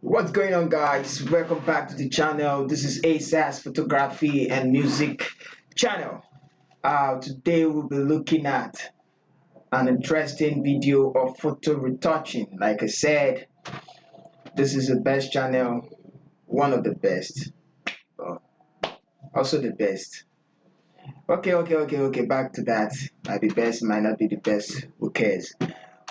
What's going on, guys? Welcome back to the channel. This is ASAS Photography and Music channel. Today we'll be looking at an interesting video of photo retouching. Like I said, this is the best channel, one of the best, uh, also the best. Okay. Back to that. Might be best, might not be the best. Who cares?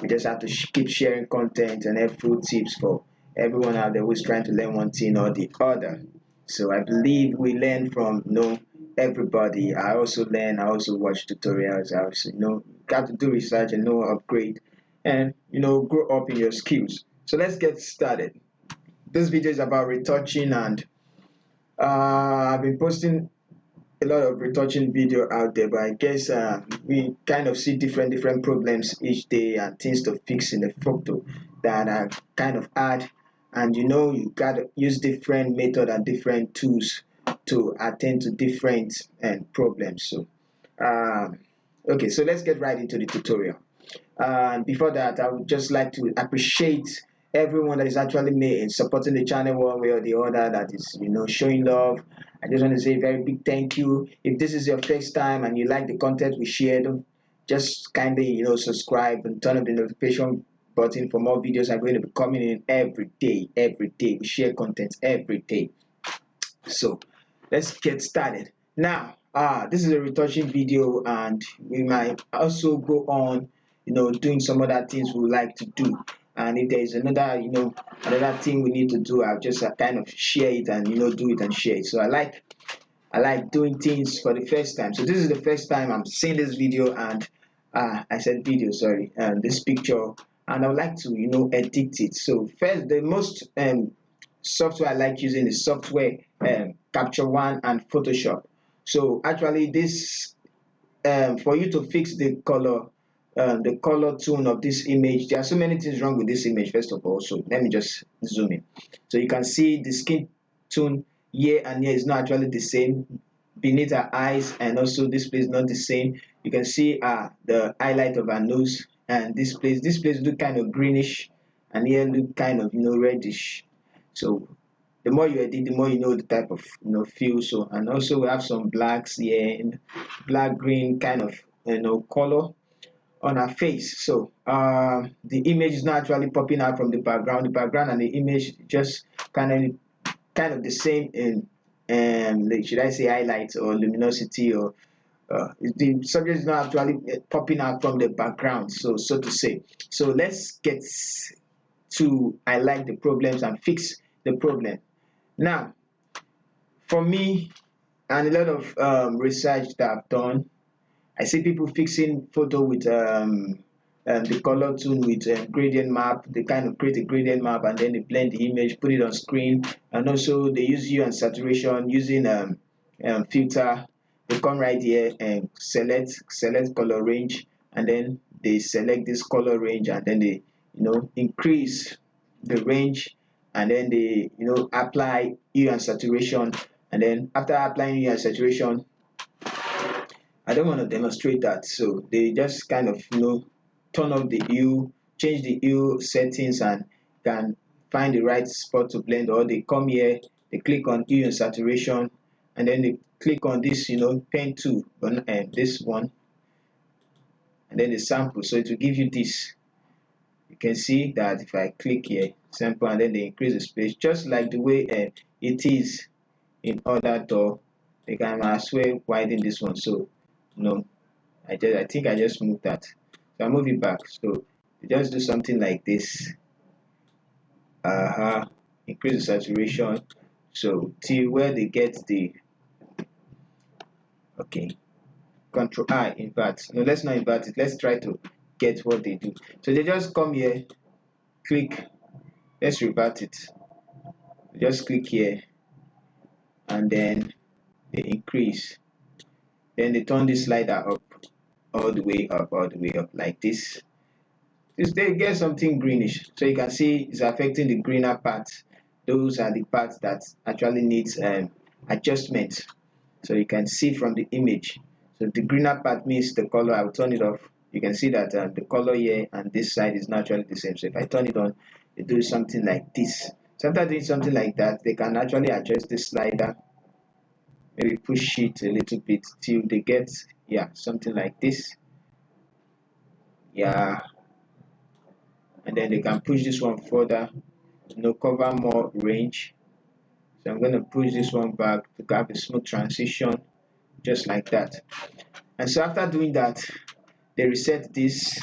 We just have to keep sharing content and helpful tips for everyone out there who's trying to learn one thing or the other. So I believe we learn from everybody. I also learn. I also watch tutorials. I also got to do research and upgrade and grow up in your skills. So let's get started. This video is about retouching and I've been posting a lot of retouching video out there, but I guess we kind of see different problems each day and things to fix in the photo that are kind of hard. And you gotta use different method and different tools to attend to different problems. So okay, so let's get right into the tutorial. And before that, I would just like to appreciate everyone that is actually me supporting the channel one way or the other, that is showing love. I just want to say a very big thank you. If this is your first time and you like the content we share, don't just kindly subscribe and turn on the notification button for more videos are going to be coming in every day. We share content every day. So let's get started now. This is a retouching video, and we might also go on doing some other things we would like to do. And if there is another thing we need to do, I'll just kind of share it and do it and share it. So I like doing things for the first time. So this is the first time I'm seeing this video, and I said video, sorry, and this picture, and I would like to edit it. So first, the most software I like using is software Capture One and Photoshop. So actually, this for you to fix the color tone of this image, there are so many things wrong with this image. First of all, so let me just zoom in. So you can see the skin tone here and here is not actually the same beneath her eyes, and also this place not the same. You can see the highlight of her nose, and this place look kind of greenish, and here look kind of reddish. So the more you edit, the more you know the type of feel. So, and also we have some blacks here, and black green kind of color on her face. So the image is not actually popping out from the background. The background and the image just kind of the same in like, should I say highlights or luminosity, or the subject is not actually popping out from the background, so to say. So let's get to highlight the problems and fix the problem. Now, for me and a lot of research that I've done, I see people fixing photo with the color tune with gradient map. They kind of create a gradient map and then they blend the image, put it on screen, and also they use hue and saturation using filter. They come right here and select color range, and then they select this color range, and then they increase the range, and then they apply hue and saturation, and then after applying hue and saturation, I don't want to demonstrate that. So they just kind of turn off the hue, change the hue settings, and can find the right spot to blend. Or they come here, they click on hue and saturation, and then they click on this pen tool, and this one, and then the sample. So it will give you this. You can see that if I click here, sample, and then they increase the space, just like the way it is in other door. They can as well widen this one. So no, I think I just moved that. So I move it back. So you just do something like this. Increase the saturation. So till where they get the okay. Control I invert. No, let's not invert it. Let's try to get what they do. So they just come here, click, let's revert it. Just click here, and then they increase. Then they turn this slider up, all the way up, all the way up, like this. They get something greenish, so you can see it's affecting the greener parts. Those are the parts that actually needs adjustment. So you can see from the image. So the greener part means the color. I will turn it off. You can see that the color here and this side is naturally the same. So if I turn it on, it does something like this. So after doing something like that, they can actually adjust the slider, maybe push it a little bit till they get, yeah, something like this. Yeah, and then they can push this one further, cover more range. So I'm going to push this one back to have a smooth transition, just like that. And so after doing that, they reset this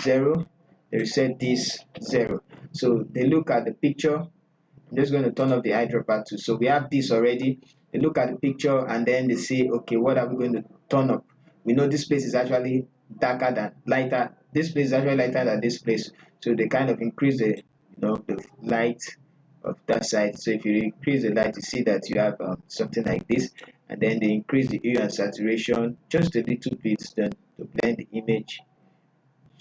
0, they reset this 0. So they look at the picture. I'm just going to turn off the eyedropper too. So we have this already. They look at the picture and then they say, okay, what are we going to turn up? We know this place is actually darker than lighter. This place is actually lighter than this place. So they kind of increase the the light of that side. So if you increase the light, you see that you have something like this, and then they increase the hue and saturation just a little bit, then to blend the image,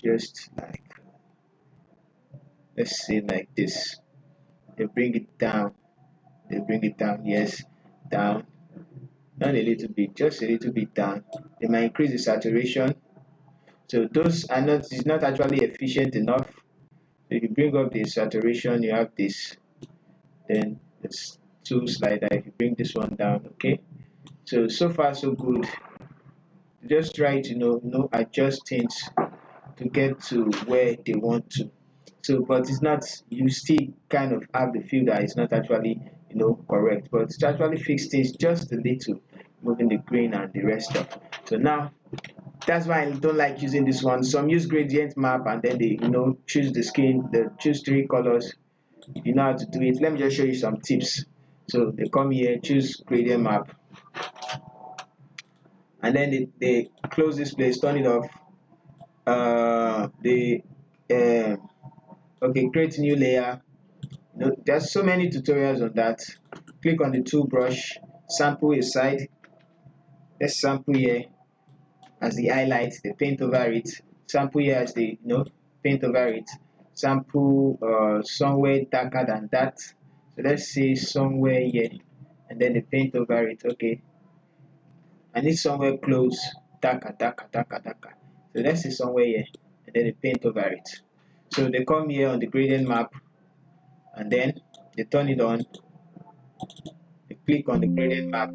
just like, let's say like this. They bring it down, they bring it down, yes, down, down a little bit, just a little bit down. They might increase the saturation. So those are not, it's not actually efficient enough. So if you bring up the saturation, you have this, then this two slider. If you bring this one down, okay. So far so good. Just try to adjust things to get to where they want to. So, but it's not, you still kind of have the feel that it's not actually correct, but to actually fix things just a little, moving the grain and the rest of. So now that's why I don't like using this one. Some use gradient map and then they choose the skin, they choose 3 colors. You know how to do it. Let me just show you some tips. So they come here, choose gradient map, and then they close this place, turn it off. They okay, create new layer. There's so many tutorials on that. Click on the tool brush, sample a side. Let's sample here as the highlight, the paint over it. Sample here as the paint over it. Sample somewhere darker than that. So let's say somewhere here, and then the paint over it. Okay, I need somewhere close, darker, darker, darker, darker. So let's say somewhere here, and then the paint over it. So they come here on the gradient map, and then they turn it on. They click on the gradient map,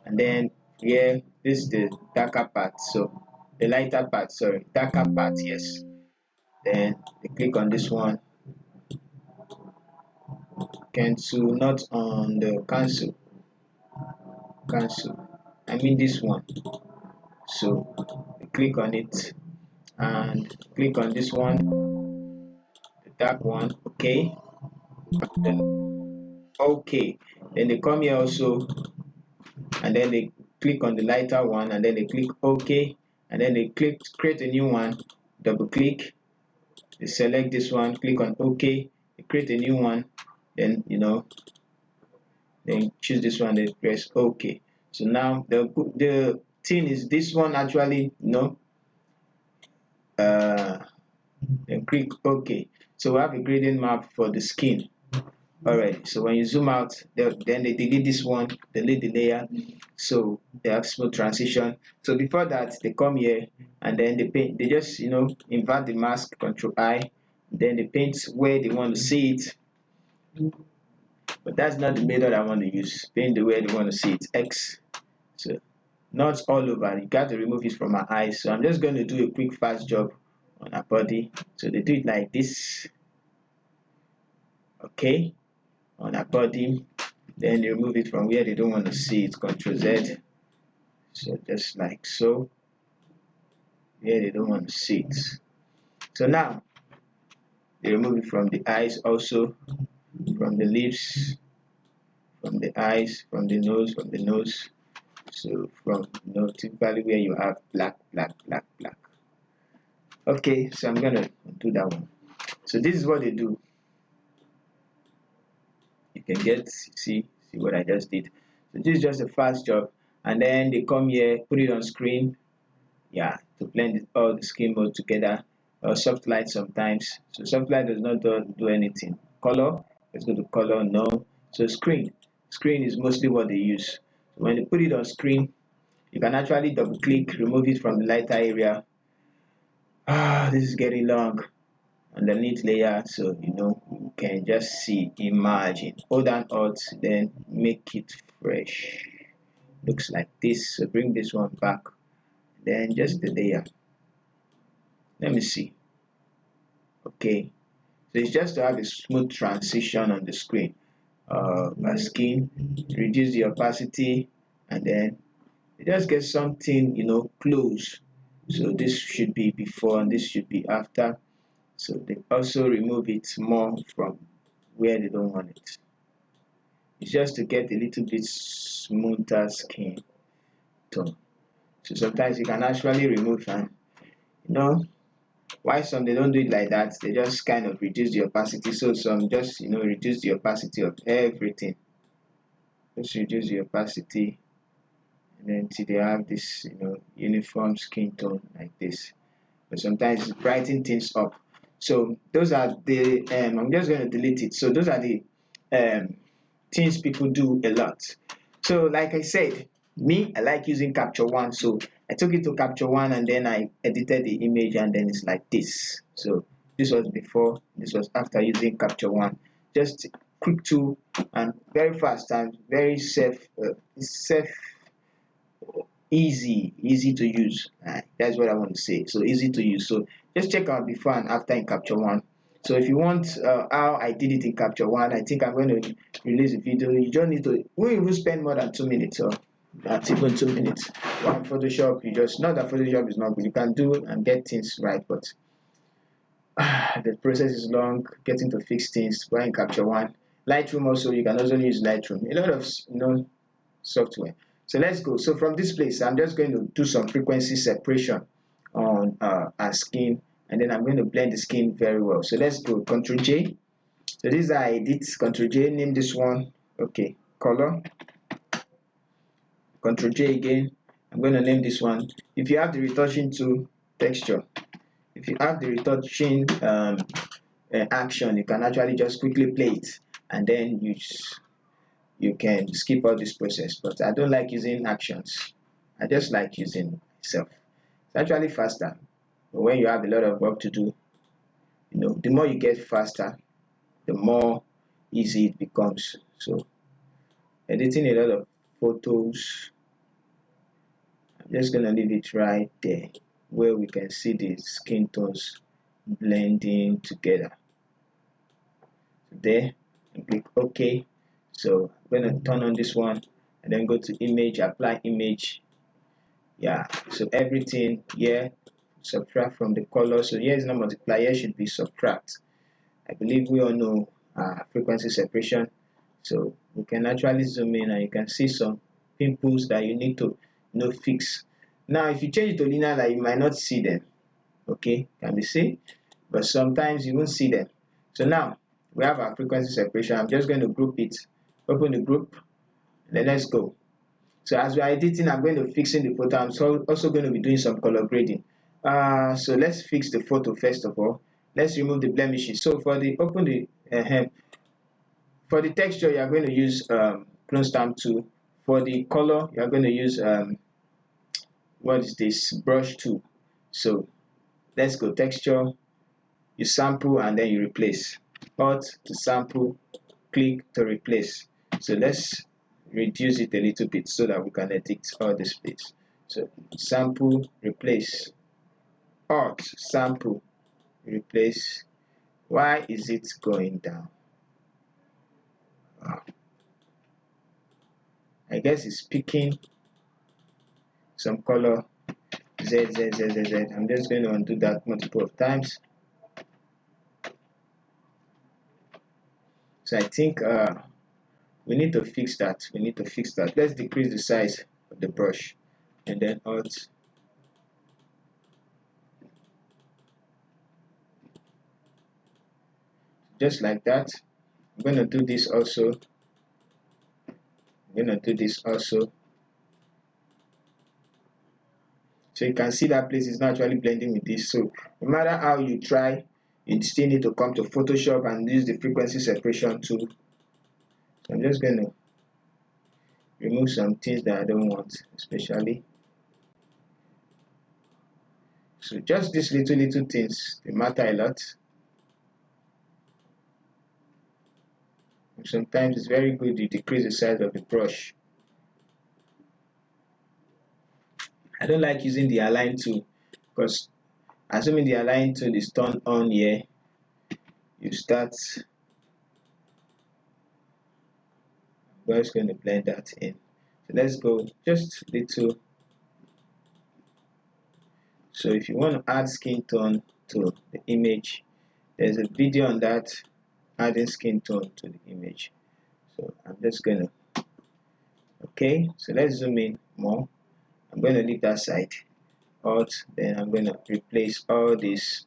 and then here this is the darker part, so the lighter part, sorry, darker part, yes. Then they click on this one, cancel, not on the cancel, I mean this one. So click on it and click on this one, the dark one, okay. Then okay, then they come here also, and then they click on the lighter one, and then they click OK, and then they click create a new one, double click, they select this one, click on OK, they create a new one, then then choose this one, then press OK. So now the thing is, this one actually then click OK. So we have a gradient map for the skin. Alright, so when you zoom out, then they delete this one, delete the layer, so they have smooth transition. So before that, they come here and then they paint, they just invert the mask, Control I, then they paint where they want to see it. But that's not the method I want to use. Paint the way they want to see it, X. So not all over, you got to remove it from my eyes. So I'm just going to do a quick fast job on her body. So they do it like this, okay, on her body. Then they remove it from where they don't want to see it, Control Z. So just like so, where they don't want to see it. So now they remove it from the eyes also, from the lips, from the eyes, from the nose, from the nose. So from typically where you have black, black, black, black. Okay, so I'm gonna do that one. So this is what they do. You can see what I just did. So this is just a fast job, and then they come here, put it on screen, yeah, to blend all the skin mode together. Soft light sometimes. So soft light does not do anything. Color, let's go to color, no. So screen is mostly what they use. So when they put it on screen, you can actually double click, remove it from the lighter area. This is getting long underneath layer, so you can just see the margin. Hold down Alt, then make it fresh. Looks like this. So bring this one back, then just the layer. Let me see. Okay, so it's just to have a smooth transition on the screen. Masking, reduce the opacity, and then you just get something, close. So this should be before and this should be after. So they also remove it more from where they don't want it. It's just to get a little bit smoother skin tone. So sometimes you can actually remove, and why some they don't do it like that, they just kind of reduce the opacity. So some just reduce the opacity of everything. Just reduce the opacity, and then till they have this uniform skin tone like this. But sometimes it's brighten things up. So those are the I'm just going to delete it. So those are the um, things people do a lot. So like I said, me, I like using Capture One. So I took it to Capture One and then I edited the image, and then it's like this. So this was before, this was after using Capture One. Just quick tool and very fast and very safe, easy to use. That's what I want to say. So easy to use. So just check out before and after in Capture One. So if you want how I did it in Capture One, I think I'm going to release a video. You don't need to, we even spend more than 2 minutes, or not even 2 minutes. One Photoshop, you just, not that Photoshop is not good, you can do and get things right, but the process is long getting to fix things. While in Capture One, Lightroom also, you can also use Lightroom. A lot of software. So let's go. So from this place, I'm just going to do some frequency separation on our skin, and then I'm going to blend the skin very well. So let's go. Ctrl J. So this is how I did. Ctrl J. Name this one. Okay. Color. Ctrl J again. I'm going to name this one. If you have the retouching tool, texture. If you have the retouching action, you can actually just quickly play it, and then you can skip all this process. But I don't like using actions. I just like using itself. It's actually faster. But when you have a lot of work to do, the more you get faster, the more easy it becomes. So editing a lot of photos, I'm just gonna leave it right there where we can see the skin tones blending together. There, and click OK. So I'm going to turn on this one and then go to image, apply image. Yeah, so everything here, subtract from the color. So here is not multiply, here should be subtract. I believe we all know frequency separation. So we can actually zoom in and you can see some pimples that you need to fix. Now if you change it to linear light, you might not see them. Okay, can be seen, but sometimes you won't see them. So now we have our frequency separation. I'm just going to group it. Open the group, and then let's go. So as we are editing, I'm going to fix in the photo. I'm also going to be doing some color grading. So let's fix the photo first of all. Let's remove the blemishes. So for the for the texture, you are going to use clone stamp tool. For the color, you are going to use what is this, brush tool. So let's go, texture, you sample and then you replace. Alt to sample, click to replace. So let's reduce it a little bit so that we can edit all this place. So sample, replace, Alt, sample, replace. Why is it going down? I guess it's picking some color. Z, Z, Z, Z, Z. I'm just going to undo that multiple of times. So I think we need to fix that. Let's decrease the size of the brush, and then Alt. Just like that. I'm going to do this also. So you can see that place is not actually blending with this. So no matter how you try, you still need to come to Photoshop and use the frequency separation tool. So I'm just going to remove some things that I don't want, especially. So just these little things, they matter a lot. Sometimes it's very good you decrease the size of the brush. I don't like using the align tool because assuming the align tool is turned on here, you start. I'm just going to blend that in. So let's go just little. So if you want to add skin tone to the image, there's a video on that, adding skin tone to the image. So I'm just gonna, okay, so let's zoom in more. I'm going to leave that side. Alt, then I'm going to replace all this.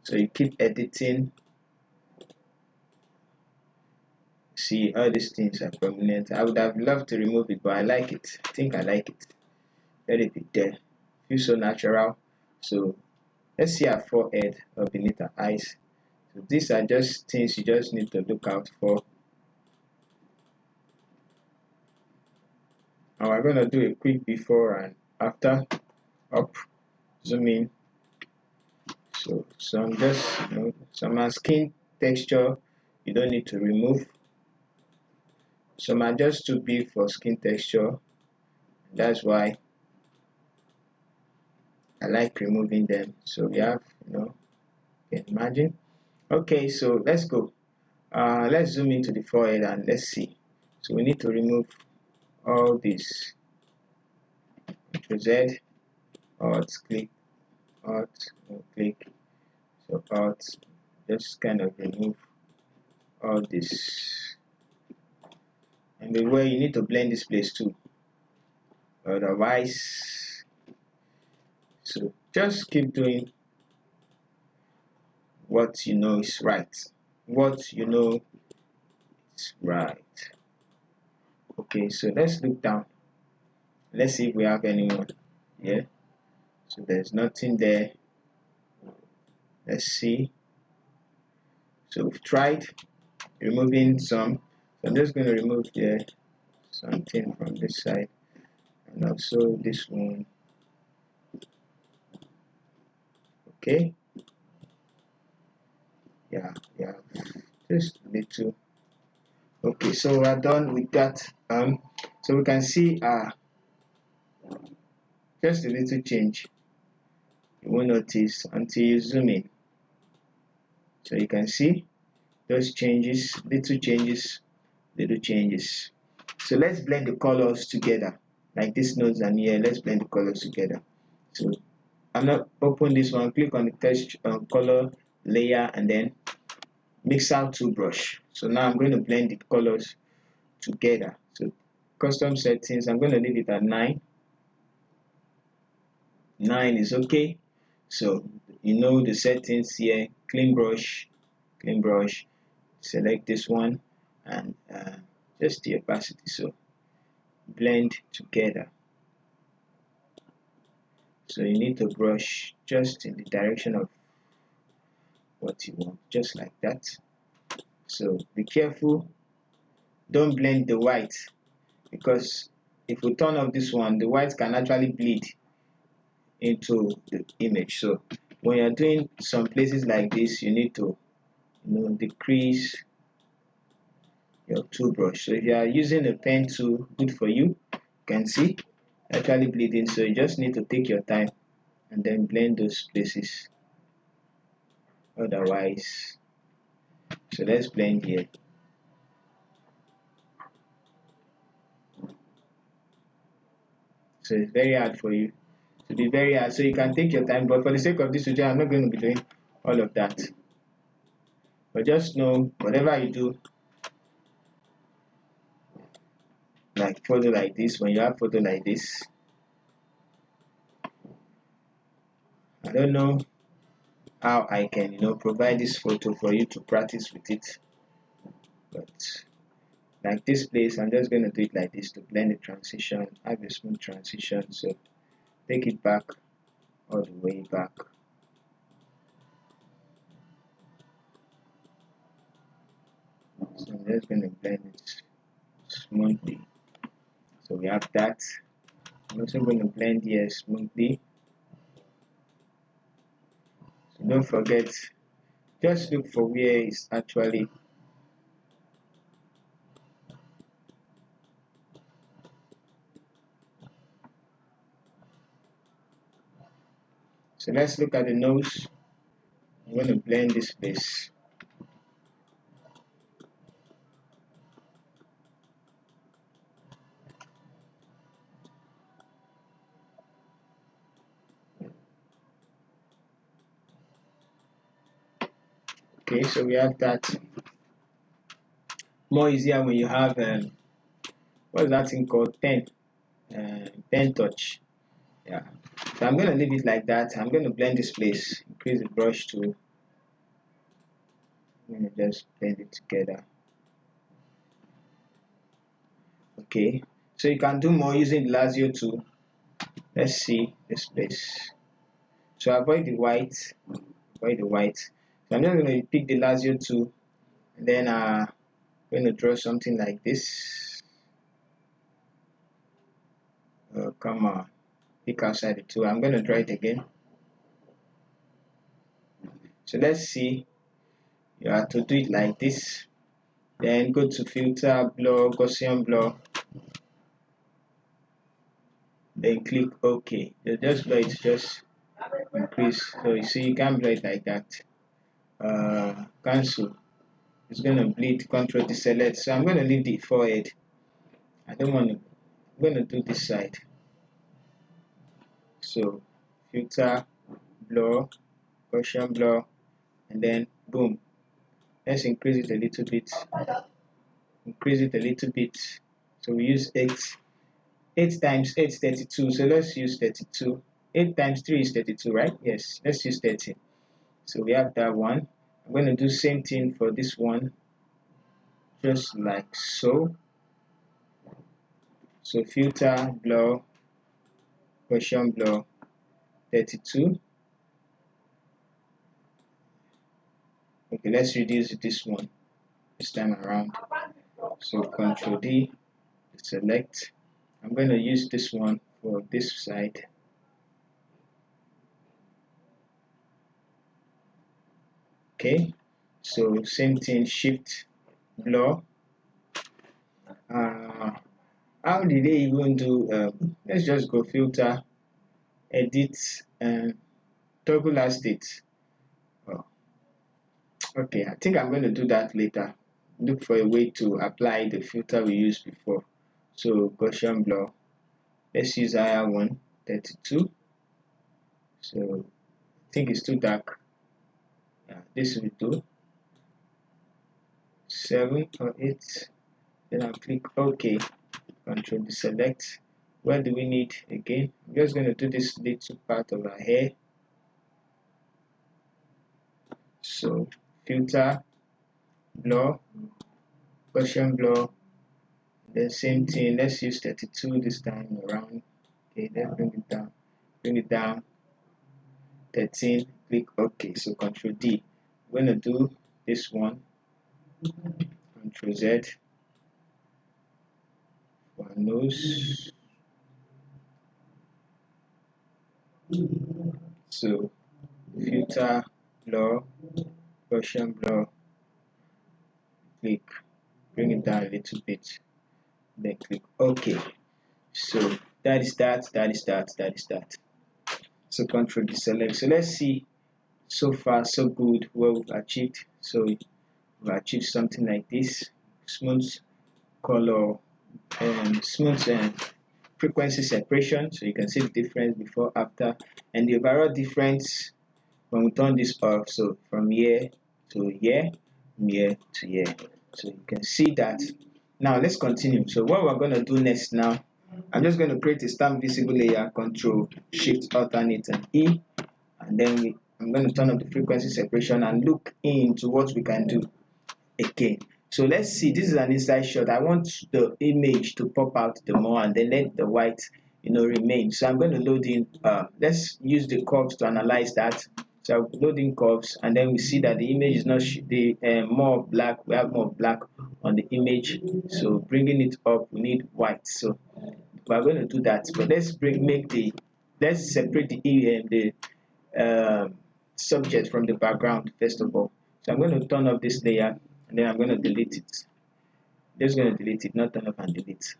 So you keep editing. See, all these things are prominent. I would have loved to remove it, but I like it. I think I like it. Let it be there. Feels so natural. So let's see our forehead or beneath our eyes. So these are just things you just need to look out for. Now we're going to do a quick before and after. Up, zoom in. So some just, some are skin texture you don't need to remove. Some are just too big for skin texture. That's why I like removing them. So we have, you can imagine. Okay, so let's go. Let's zoom into the forehead and let's see. So we need to remove all this. Control Z, Alt, click, Alt, click. So Alt, just kind of remove all this. And beware, you need to blend this place too. Otherwise, so just keep doing what you know is right. What you know is right. Okay, so let's look down. Let's see if we have anyone here. So there's nothing there. Let's see. So we've tried removing some. So I'm just going to remove there something from this side and also this one. Okay. Yeah, just little. Okay, so we're done with that. So we can see just a little change. You won't notice until you zoom in. So you can see those changes, little changes, little changes. So let's blend the colors together. Like this nose and here, let's blend the colors together. So I'm not open this one, click on the text color layer and then mix out to brush. So now I'm going to blend the colors together. So custom settings, I'm going to leave it at 9. 9 is okay. So you know the settings here, clean brush, select this one and just the opacity. So blend together. So you need to brush just in the direction of what you want, just like that. So be careful, don't blend the white, because if we turn off this one, the white can actually bleed into the image. So when you're doing some places like this, you need to decrease your tool brush. So if you are using a pen tool, good for you. You can see actually bleeding, so you just need to take your time and then blend those places. Otherwise, so let's blend here. So it's very hard for you to be very hard, so you can take your time, but for the sake of this video I'm not going to be doing all of that. But just know whatever you do, like photo like this, when you have photo like this, I don't know how I can provide this photo for you to practice with it, but like this place I'm just going to do it like this to blend the transition, have a smooth transition. So take it back, all the way back. So I'm just going to blend it smoothly. So we have that. I'm also going to blend here smoothly. So don't forget Just look for where it's actually. So let's look at the nose. I'm going to blend this place. Okay, so we have that. More easier when you have what's that thing called, pen touch. Yeah, so I'm going to leave it like that. I'm going to blend this place, increase the brush tool. I'm going to just blend it together. Okay, so you can do more using the Lazio tool. Let's see this place. So avoid the white. Avoid the white. So I'm just going to pick the Lazio tool, and then I'm going to draw something like this. Oh, come on, pick outside the tool. I'm going to draw it again. So let's see. You have to do it like this. Then go to filter, blur, Gaussian blur. Then click OK. You just blur it, just increase. So you see, you can blur it like that. Cancel. It's going to bleed. Control deselect. So I'm going to leave the forehead. I don't want to. I'm going to do this side. So filter, blur, Gaussian blur, and then boom. Let's increase it a little bit. Increase it a little bit. So we use 8 times 8 is 32, so let's use 32. 8 times 3 is 32, right? Yes, let's use 30. So we have that one. I'm going to do same thing for this one, just like so. So filter, blur, Gaussian blur, 32. Okay, let's reduce this one this time around. So Control D, select. I'm going to use this one for this side. Okay, so same thing, Shift, blur. How did they even do? Let's just go filter, edit, and toggle last state. Oh, okay, I think I'm going to do that later. Look for a way to apply the filter we used before. So Gaussian blur. Let's use higher one, 32. So I think it's too dark. Yeah, this will do. 7 or 8. Then I'll click OK. Control deselect. Where do we need again? I'm just going to do this little part of our hair. So filter, blur, Gaussian blur, then same thing. Let's use 32 this time around. Okay, let's bring it down, 13, click OK. So Control D. I'm going to do this one, Control Z for nose. So filter, blur, Gaussian blur, click, bring it down a little bit, then click OK. So that is that. So Control deselect. So let's see, so far so good what we've achieved. So we've achieved something like this: smooth color and smooth frequency separation. So you can see the difference before, after, and the overall difference when we turn this off. So from here to here, from here to here. So you can see that. Now let's continue. So what we're going to do next now, I'm just going to create a stamp visible layer, Control Shift Alternate and E, and then I'm going to turn up the frequency separation and look into what we can do again. So let's see, this is an inside shot. I want the image to pop out the more and then let the white remain. So I'm going to load in, let's use the curves to analyze that. So I'll load in curves, and then we see that the image is not the more black. We have more black on the image. So bringing it up, we need white. So we're going to do that. But let's separate the subject from the background first of all. So I'm going to turn off this layer and then I'm going to delete it. Just going to delete it, not turn off and delete.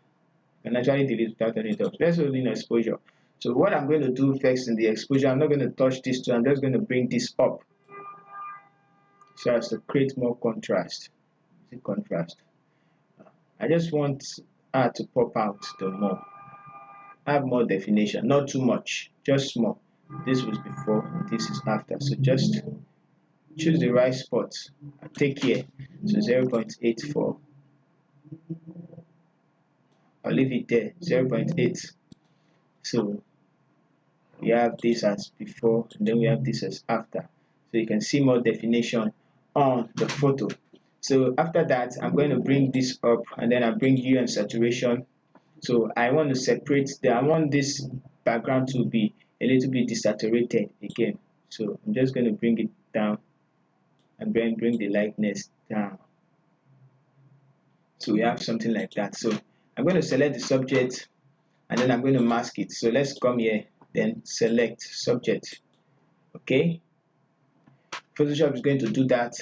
You can actually delete without turning it off. Let's hold in exposure. So what I'm going to do first in the exposure, I'm not going to touch this two. I'm just going to bring this up so as to create more contrast. See contrast. I just want her to pop out the more. Have more definition, not too much, just small. This was before and this is after. So just choose the right spot and take here. So 0.84. I'll leave it there, 0.8. So we have this as before and then we have this as after. So you can see more definition on the photo. So after that, I'm going to bring this up and then I'll bring hue and saturation. So I want to separate I want this background to be a little bit desaturated again. So I'm just going to bring it down and then bring the lightness down. So we have something like that. So I'm going to select the subject and then I'm going to mask it. So let's come here, then select subject. Okay. Photoshop is going to do that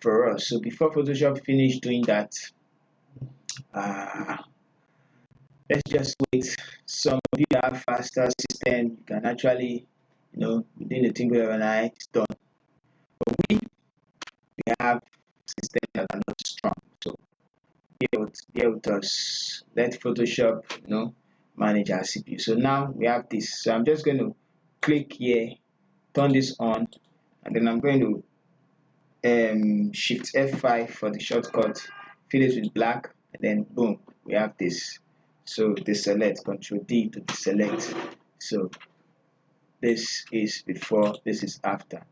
for us. So before Photoshop finish doing that, let's just wait. Some of you have faster system, you can actually, within the twinkle of an eye, it's done. But we have systems that are not strong. So bear with us. Let Photoshop, manage our CPU. So now we have this. So I'm just going to click here, turn this on, and then I'm going to Shift F5 for the shortcut, fill it with black, and then boom, we have this. So deselect, Control D to deselect. So this is before, this is after.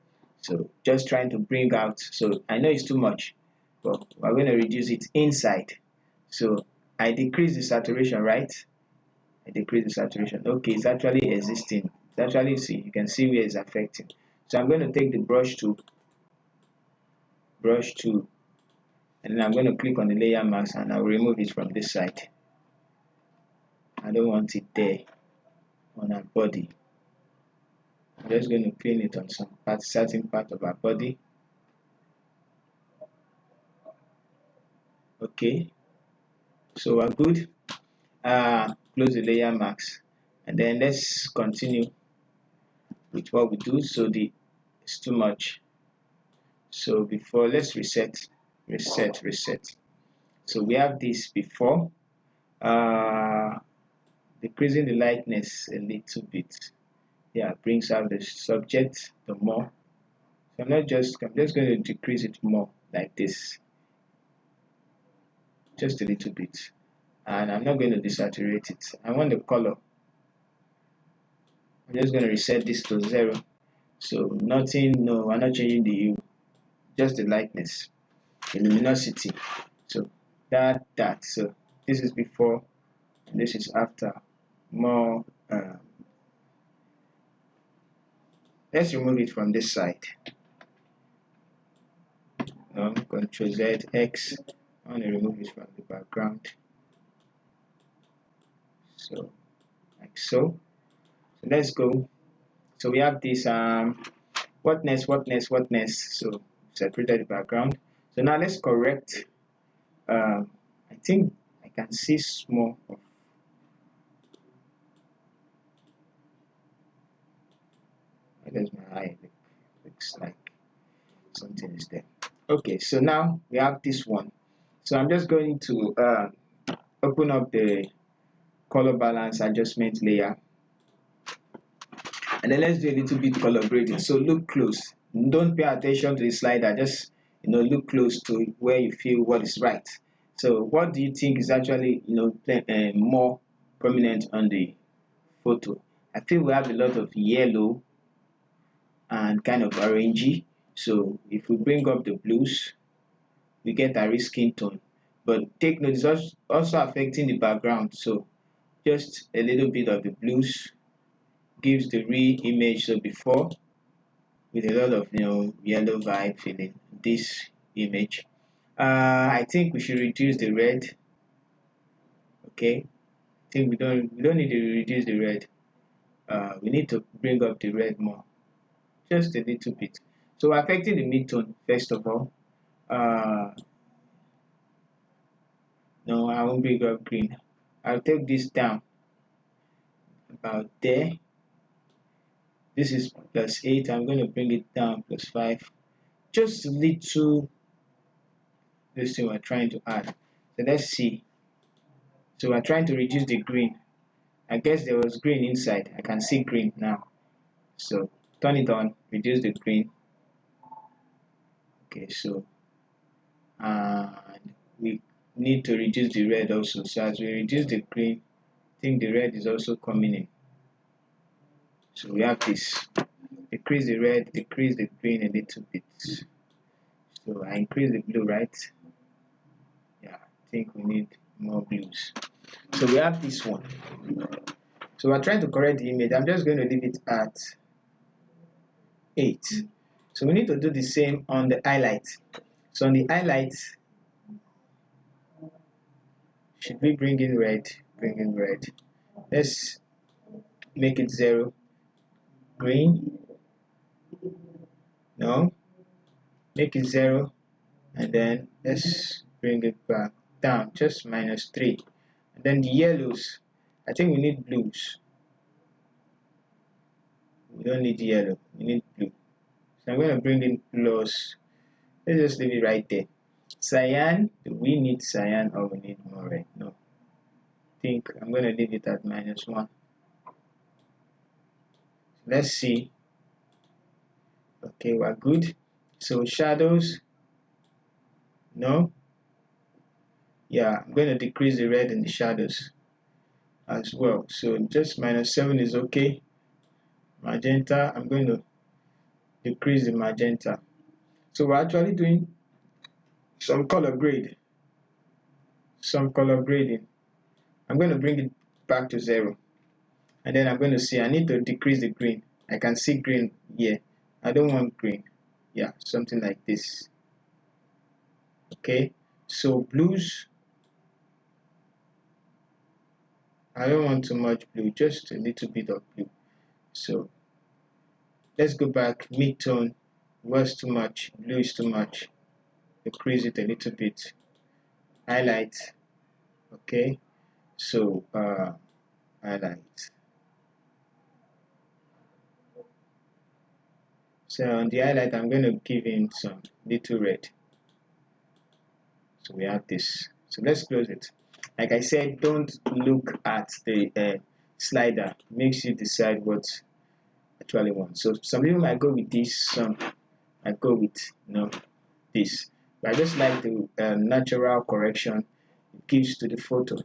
So just trying to bring out, so I know it's too much, but we're going to reduce it inside. So I decrease the saturation, right? I decrease the saturation. Okay, it's actually existing. It's actually, see, you can see where it's affecting. So I'm going to take the brush tool, and then I'm going to click on the layer mask and I'll remove it from this side. I don't want it there on our body. I'm just going to clean it on some certain part of our body. Okay, so we're good. Close the layer mask and then let's continue with what we do. So it's too much. So before, let's reset. So we have this before, decreasing the lightness a little bit. Yeah, brings out the subject the more. So I'm just going to decrease it more like this, just a little bit, and I'm not going to desaturate it. I want the color. I'm just going to reset this to 0. So nothing, no, we're not changing the hue, just the lightness, the luminosity. So that. So this is before, and this is after. More. Let's remove it from this side. Control Z X. I want to remove it from the background. So like so. So let's go. So we have this wetness. So separated the background. So now let's correct. I think I can see small of. Where does my eye look? Looks like something is there. Okay, so now we have this one. So I'm just going to open up the color balance adjustment layer, and then let's do a little bit color grading. So look close, don't pay attention to the slider, just look close to where you feel what is right. So what do you think is actually more prominent on the photo? I feel we have a lot of yellow and kind of orangey. So if we bring up the blues, we get a rich skin tone, but take note it's also affecting the background. So just a little bit of the blues gives the real image. So before, with a lot of yellow vibe feeling, this image. I think we should reduce the red. Okay, I think we don't need to reduce the red. We need to bring up the red more, just a little bit. So we're affecting the midtone first of all. Uh, no, I won't bring up green. I'll take this down about there. This is +8. I'm going to bring it down +5. Just a little this thing we're trying to add. So let's see. So we're trying to reduce the green. I guess there was green inside. I can see green now. So turn it on, reduce the green. Okay, so and we need to reduce the red also. So as we reduce the green, I think the red is also coming in. So we have this. Decrease the red, decrease the green a little bit. So I increase the blue, right? Yeah, I think we need more blues. So we have this one. So we're trying to correct the image. I'm just going to leave it at 8. So we need to do the same on the highlight. So on the highlight, should we bring in red? Bring in red. Let's make it 0. Green. No. Make it 0. And then let's bring it back down. Just -3. And then the yellows. I think we need blues. We don't need yellow. We need blue. So I'm going to bring in plus. Let's just leave it right there. Cyan. Do we need cyan or we need more red? No. I think I'm going to leave it at -1. Let's see. Okay, we're good. So shadows. No. Yeah, I'm going to decrease the red in the shadows as well. So just -7 is okay. Magenta, I'm going to decrease the magenta. So we're actually doing some color grade. Some color grading. I'm going to bring it back to 0. And then I'm going to see I need to decrease the green. I can see green here. I don't want green. Yeah, something like this. Okay, so blues. I don't want too much blue, just a little bit of blue. So let's go back. Mid-tone was too much. Blue is too much. Decrease it a little bit. Highlight. Okay, so highlight. So on the highlight, I'm going to give in some little red. So we have this. So let's close it. Like I said, don't look at the slider. It makes you decide what you actually want. So some people might go with this, some might go with this. But I just like the natural correction it gives to the photo.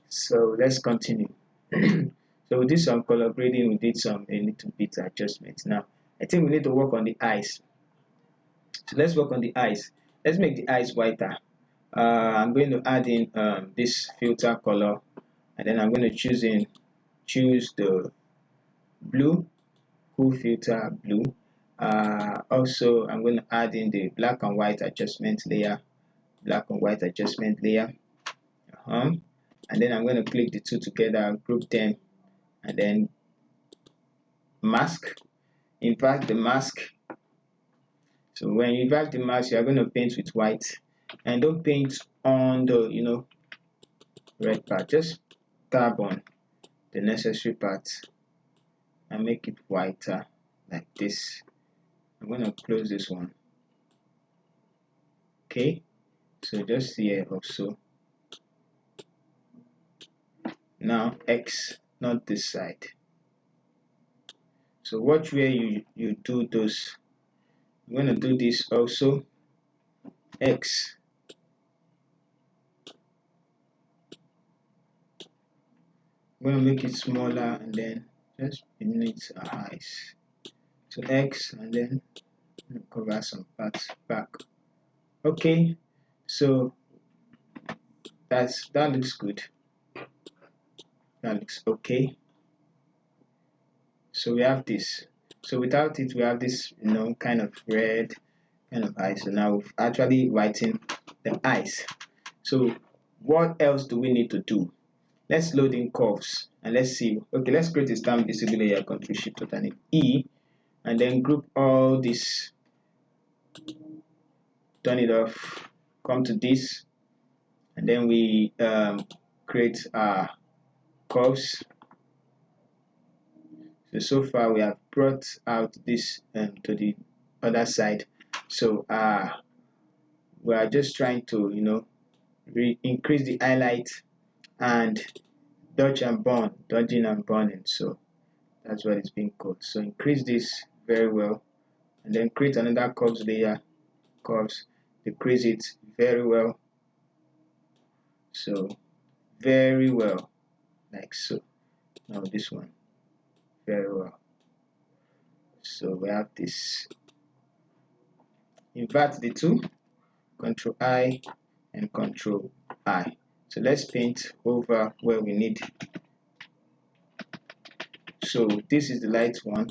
So let's continue. So we did some color grading, we did some a little bit adjustments. Now I think we need to work on the eyes. So let's work on the eyes. Let's make the eyes whiter. I'm going to add in this filter color, and then I'm going to choose the blue, cool filter blue. Also I'm going to add in the black and white adjustment layer, and then I'm going to click the two together, group them, and then mask. Invert the mask. So when you invert the mask, you are going to paint with white, and don't paint on the red part. Just tap on the necessary parts and make it whiter like this. I'm going to close this one. Okay, so just here also. Now X, not this side. So watch where you do those. I'm going to do this also. X. I'm going to make it smaller and then just beneath our eyes. So X, and then cover some parts back. Okay, so that looks good. That looks okay. So we have this. So without it, we have this kind of red kind of eye. So now we've actually whitened the eyes. So what else do we need to do? Let's load in curves and let's see. Okay, let's create a stamp visible layer. Control Shift and E. and then group all this, turn it off, come to this, and then we create our curves. So far we have brought out this to the other side. So we are just trying to, increase the highlight and dodging and burning. So that's what it's being called. So increase this very well, and then create another curves layer, curves, decrease it very well. So very well, like so. Now this one, very well. So we have this. Invert the two, Control I and Control I. So let's paint over where we need. So this is the light one.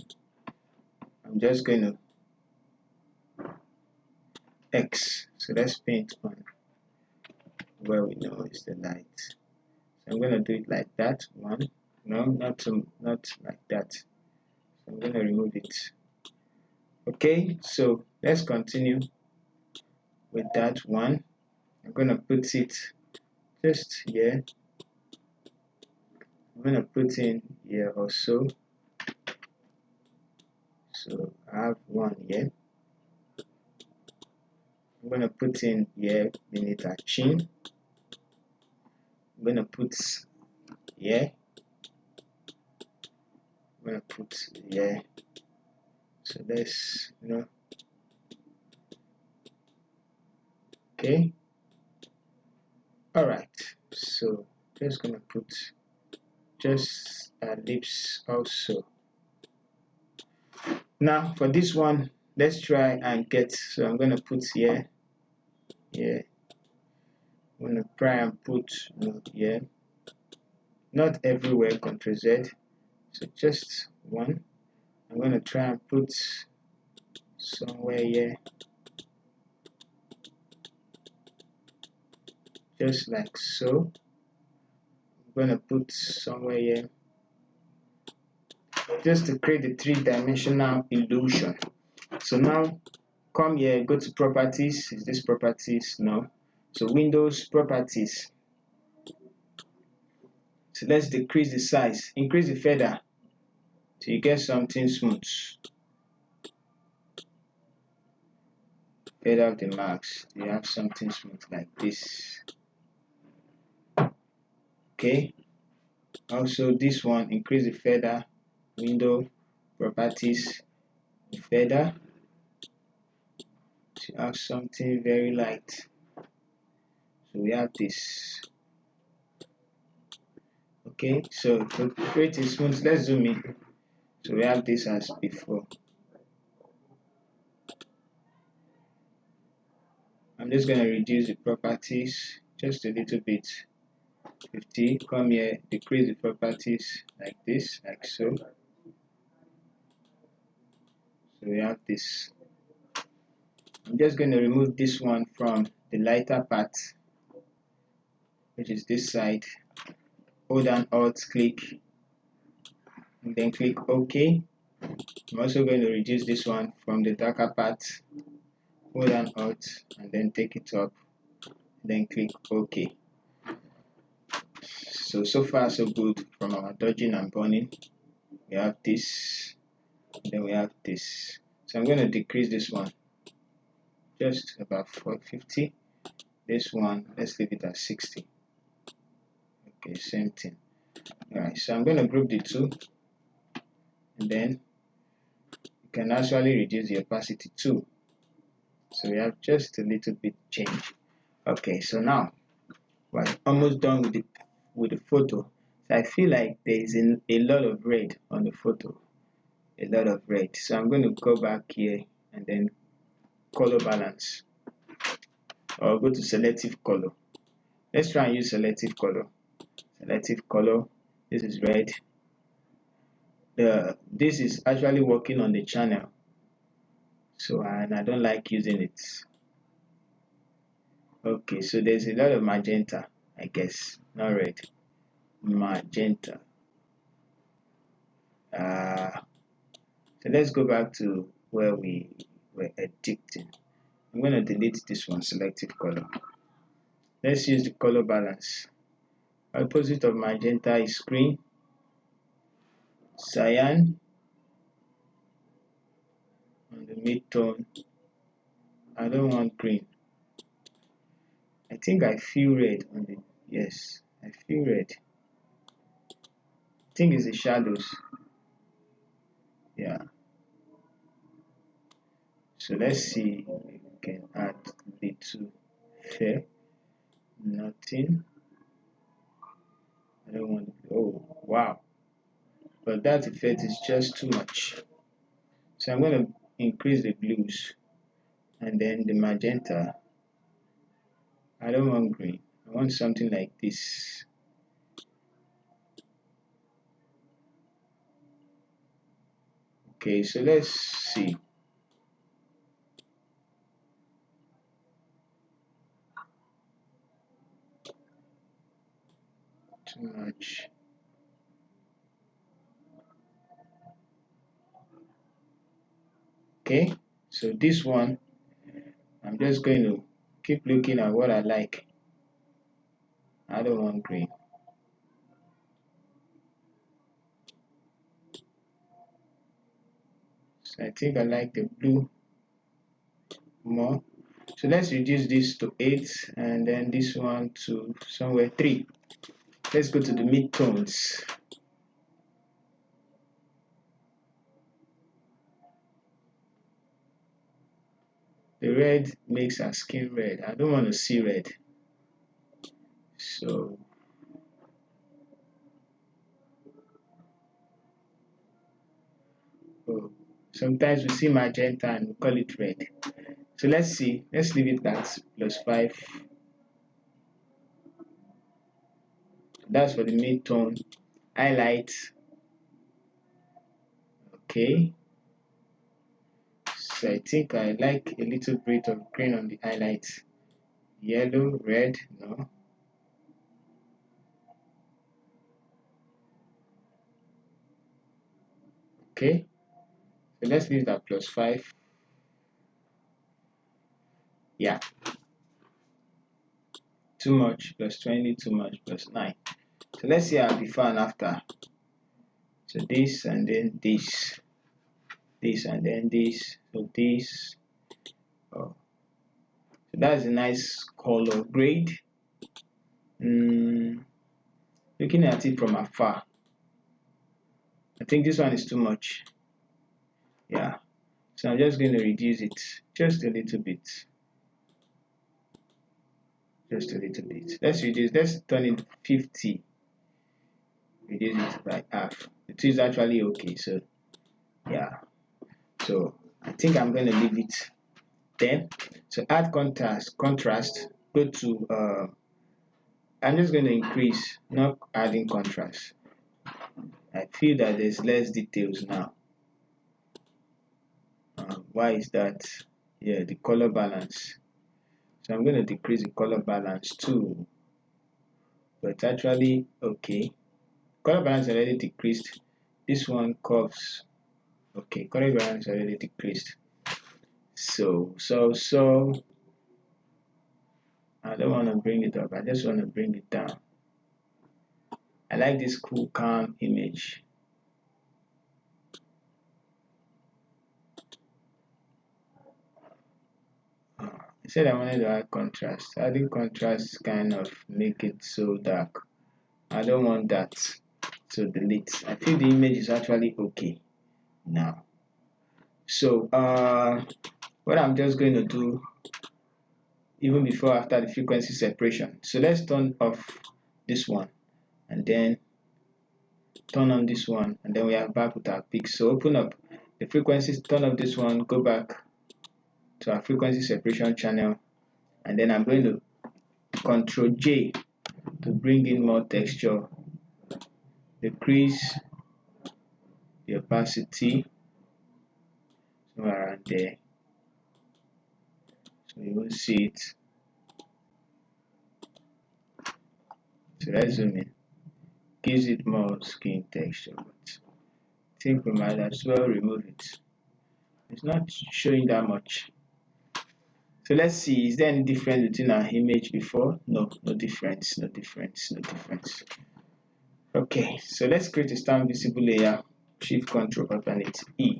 I'm just going to X. So let's paint on where we know is the light. So I'm going to do it like that. One. No, not like that. So I'm going to remove it. Okay, so let's continue with that one. I'm going to put it just here. I'm going to put in here also. So I have one here. I'm going to put in here Retouching. I'm going to put here. I'm going to put here. So let's, okay. All right. So just going to put just lips also. Now for this one, let's try and get. So I'm going to put here. I'm going to try and put here. Not everywhere, Ctrl Z. So just one. I'm going to try and put somewhere here, just like so. I'm going to put somewhere here, just to create the three-dimensional illusion. So now come here, go to properties. Is this properties? No. So Windows properties. So let's decrease the size, increase the feather, so you get something smooth. Feather of the marks, you have something smooth like this. Okay. Also this one, increase the feather, window properties, feather, to have something very light. So we have this. Okay, so to create a smooth, let's zoom in. So we have this as before. I'm just going to reduce the properties just a little bit. 50. Come here, decrease the properties like this, like so. So we have this. I'm just going to remove this one from the lighter part, which is this side. Hold down Alt, click, and then click OK. I'm also going to reduce this one from the darker part. Hold down Alt and then take it up, then click OK. So far so good from our dodging and burning. We have this, then we have this. So I'm going to decrease this one just about 450. This one, let's leave it at 60. Okay, same thing. Alright, so I'm going to group the two, and then you can actually reduce the opacity too. So we have just a little bit change. Okay, so now we're almost done with the photo. So I feel like there is a lot of red on the photo, a lot of red. So I'm going to go back here and then color balance, or go to selective color. Let's try and use selective color. Selective color. This is red. This is actually working on the channel, so and I don't like using it. Okay, so there's a lot of magenta, I guess, not red, magenta. So let's go back to where we were editing. I'm going to delete this one, selective color. Let's use the color balance. Opposite of magenta is green, cyan on the mid-tone. I don't want green. I think I feel red on the, yes, I feel red. I think it's the shadows. Yeah. So let's see if we can add little fair. Nothing. I don't want, oh wow. But that effect is just too much. So I'm going to increase the blues and then the magenta. I don't want green. I want something like this. Okay, so let's see. Too much. Okay, so this one, I'm just going to keep looking at what I like. I don't want green. So I think I like the blue more. So let's reduce this to 8 and then this one to somewhere 3. Let's go to the mid-tones. The red makes our skin red. I don't want to see red. So oh, sometimes we see magenta and we call it red. So let's see. Let's leave it at +5. That's for the mid-tone. Highlight. Okay. So I think I like a little bit of green on the highlights. Yellow, red, no. Okay. So let's leave that +5. Yeah. Too much, +20, too much, +9. So let's see our before and after. So this and then this. This and then this. So this. Oh. So that's a nice color grade. Looking at it from afar, I think this one is too much. Yeah. So I'm just going to reduce it just a little bit. Just a little bit. Let's reduce. Let's turn it 50. Reduce it by half. The 2 is actually okay. So yeah. So I think I'm going to leave it there. So add contrast, go to I'm just going to increase, not adding contrast. I feel that there's less details now. Why is that? Yeah, the color balance. So I'm going to decrease the color balance too, but actually okay. Color balance already decreased. This one curves. Okay, color balance already decreased. So I don't want to bring it up. I just want to bring it down. I like this cool, calm image. I said I wanted to add contrast. Adding contrast kind of make it so dark. I don't want that. So delete. I feel the image is actually okay now. So what I'm just going to do even before after the frequency separation. So let's turn off this one and then turn on this one, and then we are back with our peaks. So open up the frequencies, turn off this one, go back to our frequency separation channel, and then I'm going to Control J to bring in more texture, decrease the opacity somewhere around there so you won't see it. So let's zoom in, gives it more skin texture, but think we might as well remove it. It's not showing that much. So let's see, is there any difference between our image before? No, no difference, no difference, no difference. Okay, so let's create a stamp visible layer. Shift Control Alternate E.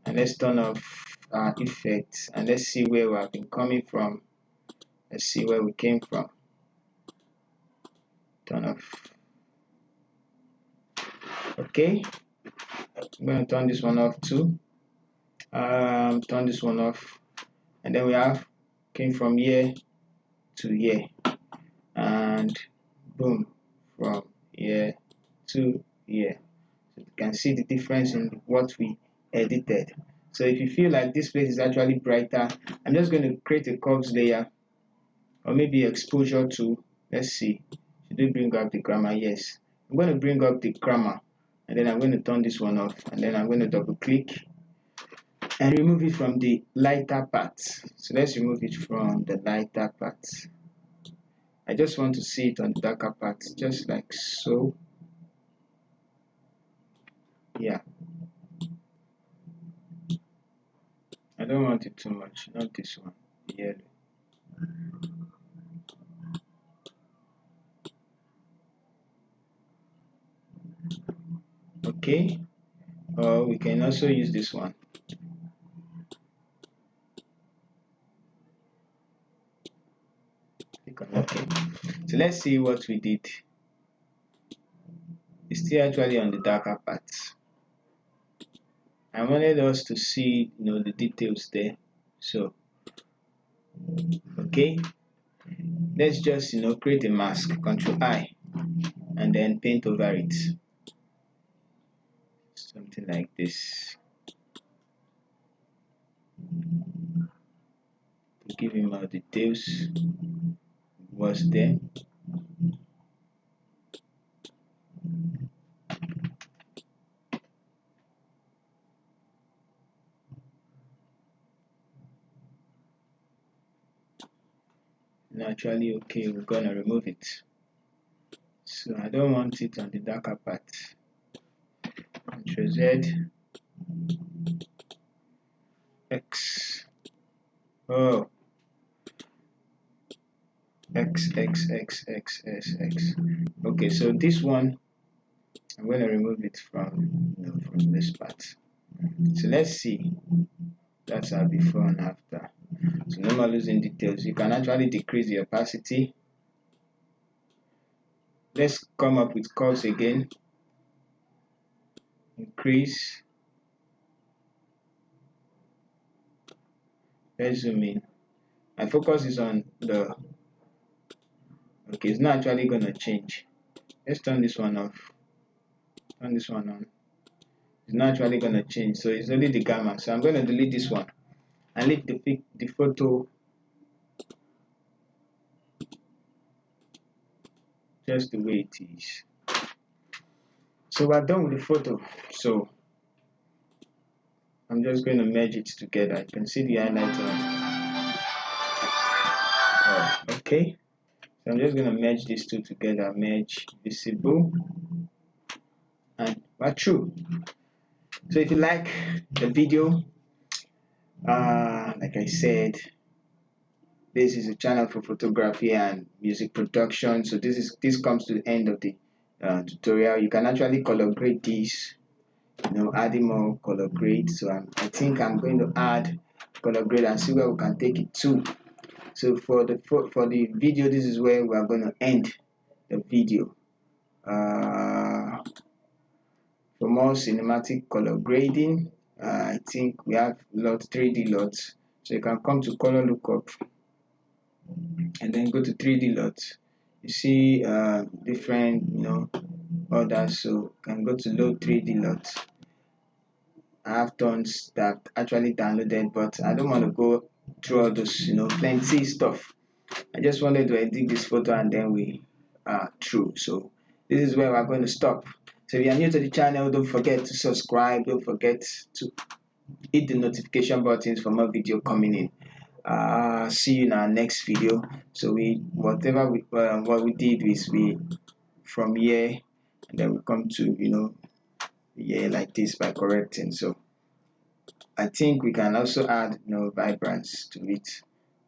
And let's turn off our effects and let's see where we have been coming from. Let's see where we came from. Turn off. Okay, I'm going to turn this one off too. Turn this one off, and then we have came from here to here, and boom, from here to here. So you can see the difference in what we edited. So if you feel like this place is actually brighter, I'm just going to create a curves layer, or maybe exposure to. Let's see, should we bring up the grammar? Yes, I'm going to bring up the grammar, and then I'm going to turn this one off, and then I'm going to double click and remove it from the lighter part. So let's remove it from the lighter part. I just want to see it on the darker part, just like so. Yeah, I don't want it too much, not this one, yellow. Okay, or we can also use this one. Click on OK. So let's see what we did. It's still actually on the darker part. I wanted us to see, the details there. So, okay, let's just, create a mask. Control I, and then paint over it. Something like this. To give him more details. Was there. Naturally, okay, we're gonna remove it. So I don't want it on the darker part. Ctrl Z, X. Oh, X, X, X, X, X, X. Okay, so this one, I'm going to remove it from, from this part. So let's see. That's our before and after. So no more losing details. You can actually decrease the opacity. Let's come up with curves again. Increase. Let's zoom in. My focus is on the. Okay, it's not actually going to change. Let's turn this one off. Turn this one on. It's not actually going to change. So it's only the gamma. So I'm going to delete this one and leave the photo just the way it is. So we're done with the photo. So I'm just going to merge it together. You can see the highlighter. Okay. So I'm just going to merge these two together. Merge visible, and we're through. So if you like the video, like I said, this is a channel for photography and music production. So this comes to the end of the tutorial. You can actually color grade this, adding more color grade. So I think I'm going to add color grade and see where we can take it to. So for the video, this is where we are going to end the video. For more cinematic color grading, I think we have 3D lots. So you can come to color lookup and then go to 3D lots. You see different orders. So you can go to load 3D lots. I have tons that actually downloaded, but I don't want to go through all those plenty stuff. I just wanted to edit this photo and then we are through. So this is where we're going to stop. So if you are new to the channel, don't forget to subscribe. Don't forget to hit the notification buttons for more video coming in. See you in our next video. So what we did is we from here and then we come to yeah, like this by correcting. So I think we can also add vibrance to it,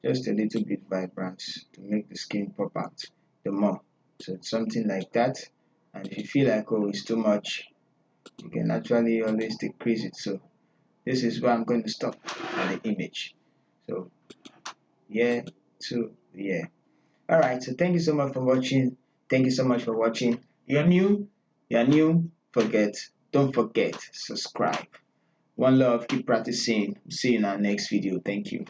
just a little bit vibrance to make the skin pop out the more. So it's something like that. And if you feel like, oh, it's too much, you can actually always decrease it. So this is where I'm going to stop on the image. So yeah, to yeah. All right, so thank you so much for watching. Thank you so much for watching. You're new, don't forget, subscribe. One love, keep practicing. See you in our next video. Thank you.